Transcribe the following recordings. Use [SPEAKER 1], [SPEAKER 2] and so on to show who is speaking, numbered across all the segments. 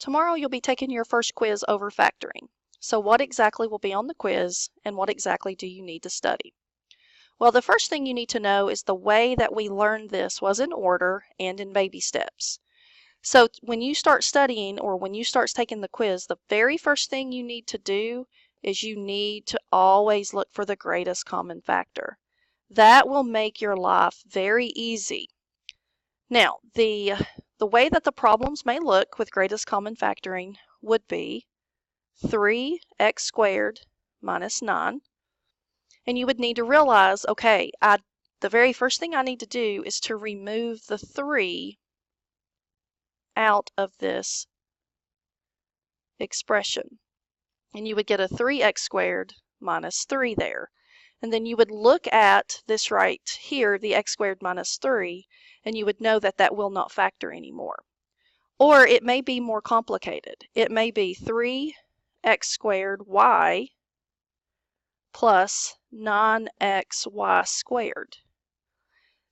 [SPEAKER 1] Tomorrow you'll be taking your first quiz over factoring. So what exactly will be on the quiz and what exactly do you need to study? Well, the first thing you need to know is the way that we learned this was in order and in baby steps. So when you start studying or when you start taking the quiz, the very first thing you need to do is you need to always look for the greatest common factor. That will make your life very easy. Now, the way that the problems may look with greatest common factoring would be 3x squared minus 9. And you would need to realize, okay, the very first thing I need to do is to remove the 3 out of this expression. And you would get a 3x squared minus 3 there. And then you would look at this right here, the x squared minus 3, and you would know that that will not factor anymore. Or it may be more complicated. It may be 3x squared y plus 9xy squared.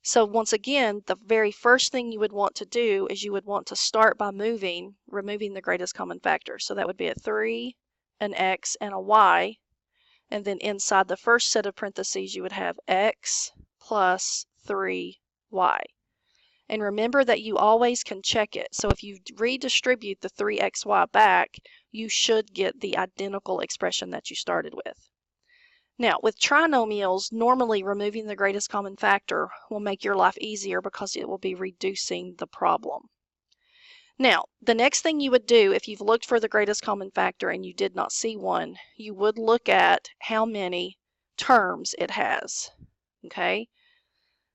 [SPEAKER 1] So once again, the very first thing you would want to do is you would want to start by removing the greatest common factor. So that would be a 3, an x, and a y. And then inside the first set of parentheses, you would have x plus 3y. And remember that you always can check it. So if you redistribute the 3xy back, you should get the identical expression that you started with. Now, with trinomials, normally removing the greatest common factor will make your life easier because it will be reducing the problem. Now, the next thing you would do if you've looked for the greatest common factor and you did not see one, you would look at how many terms it has. Okay?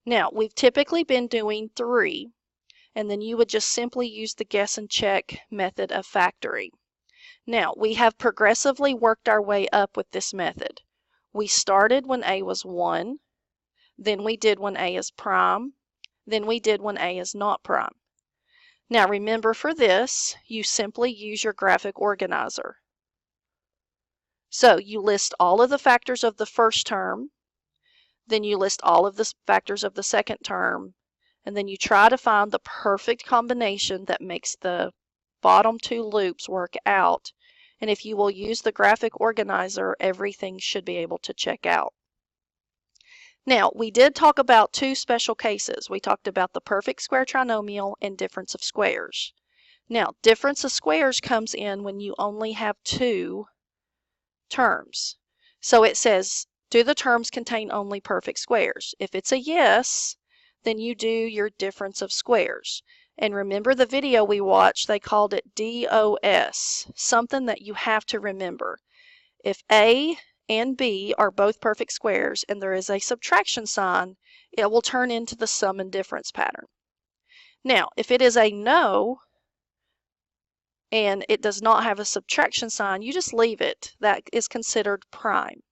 [SPEAKER 1] Now, we've typically been doing 3, and then you would just simply use the guess and check method of factoring. Now, we have progressively worked our way up with this method. We started when a was 1, then we did when a is prime, then we did when a is not prime. Now remember, for this, you simply use your graphic organizer. So you list all of the factors of the first term, then you list all of the factors of the second term, and then you try to find the perfect combination that makes the bottom 2 loops work out. And if you will use the graphic organizer, everything should be able to check out. Now, we did talk about 2 special cases. We talked about the perfect square trinomial and difference of squares. Now, difference of squares comes in when you only have 2 terms. So it says, do the terms contain only perfect squares? If it's a yes, then you do your difference of squares. And remember the video we watched, they called it DOS, something that you have to remember. If A and B are both perfect squares and there is a subtraction sign, it will turn into the sum and difference pattern. Now, if it is a no and it does not have a subtraction sign, you just leave it. That is considered prime.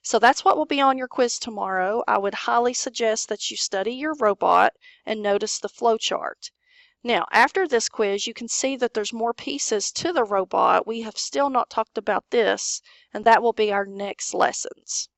[SPEAKER 1] So that's what will be on your quiz tomorrow. I would highly suggest that you study your robot and notice the flow chart. Now, after this quiz, you can see that there's more pieces to the robot. We have still not talked about this, and that will be our next lessons.